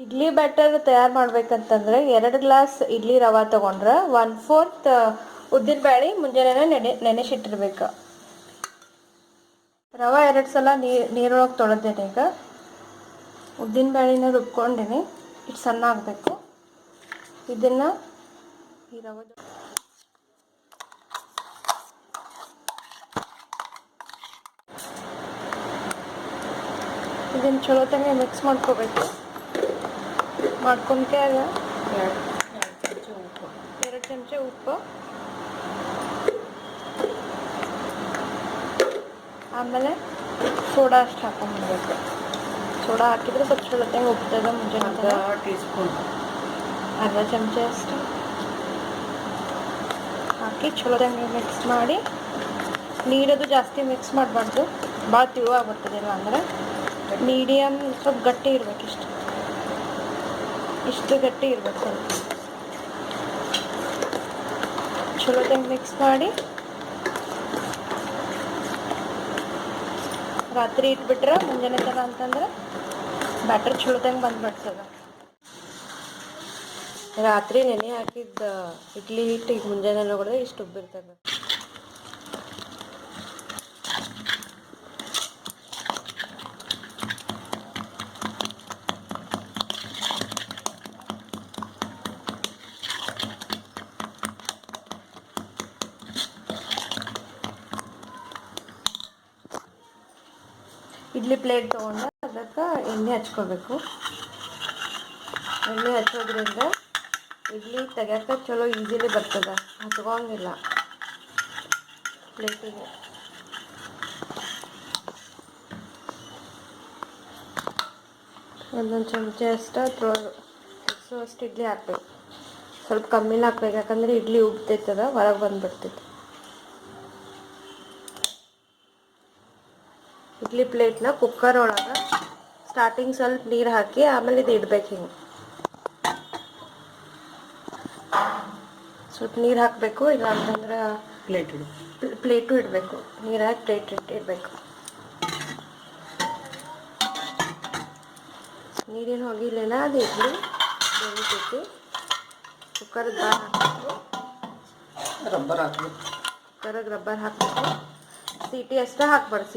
Idli batter ತಯಾರು ಮಾಡ್ಬೇಕಂತಂದ್ರೆ 2 glass idli ರವೆ ತಗೊಂಡ್ರೆ 1/4 ಉದ್ದಿನ ಬೇಳೆ ಮುಂಜಾನೆ ನೆನೆಸಿಟ್ಟಿರ್ಬೇಕು. ರವೆ 2 ಸಲ ನೀರೊಳಗೆ ತೊಳೆದೇನೆ. ಈಗ ಉದ್ದಿನ ಬೇಳೆನ ರುಬ್ಕೊಂಡಿನಿ. ಇಷ್ಟು ಸಣ್ಣ ಆಗಬೇಕು. ಇದನ್ನು ಈ ರವೆ ಇದನ್ನು ಚಲೋ ತಂಗೆ ಮಿಕ್ಸ್ ಮಾಡ್ಕೋಬೇಕು. ಮಾಡ್ಕೊಂಡ್ರೆ 2 ಚಮಚ ಉಪ್ಪು, ಆಮೇಲೆ ಸೋಡಾ ಅಷ್ಟು ಹಾಕೊಂಡ್ಬಿಡ್ಬೇಕು. ಸೋಡಾ ಹಾಕಿದ್ರೆ ಸ್ವಲ್ಪ ಚಲೋ ತಂಗೆ ಉಪ್ತದ. ಮುಂಜಾನೆ ಅರ್ಧ ಚಮಚ ಅಷ್ಟು ಹಾಕಿ ಚಲೋ ತಂಗೆ ಮಿಕ್ಸ್ ಮಾಡಿ. ನೀರದು ಜಾಸ್ತಿ ಮಿಕ್ಸ್ ಮಾಡಬಾರ್ದು, ಭಾಳ ತಿಳುವಾಗ್ಬಿಡ್ತದೆ. ಇಲ್ಲ ಅಂದರೆ ಮೀಡಿಯಮ್ ಸ್ವಲ್ಪ ಗಟ್ಟಿ ಇರಬೇಕು. ಇಷ್ಟು ಗಟ್ಟಿ ಇರ್ಬೇಕು. ಸ್ವಲ್ಪ ಚಲೋ ತಂಗೆ ಮಿಕ್ಸ್ ಮಾಡಿ ರಾತ್ರಿ ಇಟ್ಬಿಟ್ರೆ ಮುಂಜಾನೆ ಥರ ಅಂತಂದ್ರೆ ಬ್ಯಾಟರ್ ಚಲೋ ತಂಗೆ ಬಂದ್ಬಿಡ್ತದೆ. ರಾತ್ರಿ ನೆನೆ ಹಾಕಿದ್ದ ಇಡ್ಲಿ ಹಿಟ್ಟು ಈಗ ಮುಂಜಾನೆ ನೋಡಿದ್ರೆ ಇಷ್ಟು ಉಬ್ಬಿರ್ತದೆ. ಇಡ್ಲಿ ಪ್ಲೇಟ್ ತೊಗೊಂಡು ಅದಕ್ಕೆ ಎಣ್ಣೆ ಹಚ್ಕೋಬೇಕು. ಎಣ್ಣೆ ಹಚ್ಚೋದ್ರಿಂದ ಇಡ್ಲಿ ತೆಗಿಯೋಕೆ ಚಲೋ ಈಸಿಲಿ ಬರ್ತದೆ, ಹಚ್ಕೋಂಗಿಲ್ಲ ಪ್ಲೇಟಿಗೆ. ಒಂದೊಂದು ಚಮಚ ಅಷ್ಟು ಅಷ್ಟು ಇಡ್ಲಿ ಹಾಕ್ಬೇಕು. ಸ್ವಲ್ಪ ಕಮ್ಮಿಲಿ ಹಾಕ್ಬೇಕು, ಯಾಕಂದರೆ ಇಡ್ಲಿ ಉಬ್ತೈತದ, ಹೊರಗೆ ಬಂದುಬಿಡ್ತೈತೆ. ಇಡ್ಲಿ ಪ್ಲೇಟ್ನ ಕುಕ್ಕರ್ ಒಳಗೆ ಸ್ಟಾರ್ಟಿಂಗ್ ಸ್ವಲ್ಪ ನೀರು ಹಾಕಿ ಆಮೇಲೆ ಇದು ಇಡ್ಬೇಕು. ಹಿಂಗೆ ಸ್ವಲ್ಪ ನೀರು ಹಾಕಬೇಕು. ಇಲ್ಲ ಅಂತಂದ್ರೆ ಪ್ಲೇಟು ಇಡಬೇಕು. ನೀರು ಹಾಕಿ ಪ್ಲೇಟ್ ಇಡಬೇಕು. ನೀರಿನ ಹೋಗಿಲ್ಲ ಅದು ಇಡ್ಲಿ ಬೆಳಿತೈತಿ. ಕುಕ್ಕರ್ಗೆ ಬಾರ್ ಹಾಕಬೇಕು. ಕುಕ್ಕರ್ಗೆ ರಬ್ಬರ್ ಹಾಕಬೇಕು. ಸೀಟಿ ಅಷ್ಟೇ ಹಾಕ್ಬಾರ್ದು.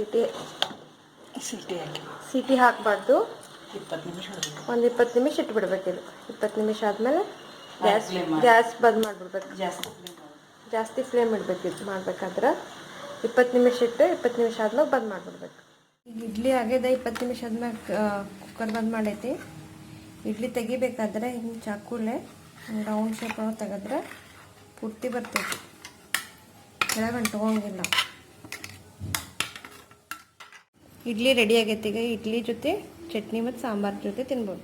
ಸೀಟಿ ಹಾಕಬಾರ್ದು. ಒಂದು 20 ನಿಮಿಷ ಇಟ್ಬಿಡ್ಬೇಕು. ಇದು 20 ನಿಮಿಷ ಆದಮೇಲೆ ಗ್ಯಾಸ್ ಬಂದ್ ಮಾಡಿಬಿಡ್ಬೇಕು. ಜಾಸ್ತಿ ಫ್ಲೇಮ್ ಇಡಬೇಕು. ಇದು ಮಾಡ್ಬೇಕಾದ್ರೆ 20 ನಿಮಿಷ ಇಟ್ಟು 20 ನಿಮಿಷ ಆದ್ಮೇಲೆ ಬಂದ್ ಮಾಡಿಬಿಡ್ಬೇಕು. ಈಗ ಇಡ್ಲಿ ಆಗ್ಯದ. 20 ನಿಮಿಷ ಆದ್ಮೇಲೆ ಕುಕ್ಕರ್ ಬಂದ್ ಮಾಡೈತಿ. ಇಡ್ಲಿ ತೆಗಿಬೇಕಾದ್ರೆ ಹಿಂಗೆ ಚಾಕುಲೆ ರೌಂಡ್ ಶೇಪ್ ಒಳಗೆ ತೆಗೆದ್ರೆ ಪೂರ್ತಿ ಬರ್ತೈತಿ, ಕೆಳಗೆ ಅಂಟ್ಕೊಂಗಿಲ್ಲ. ಇಡ್ಲಿ ರೆಡಿ ಆಗೈತಿ. ಈಗ ಇಡ್ಲಿ ಜೊತೆ ಚಟ್ನಿ ಮತ್ತು ಸಾಂಬಾರು ಜೊತೆ ತಿನ್ಬೋದು.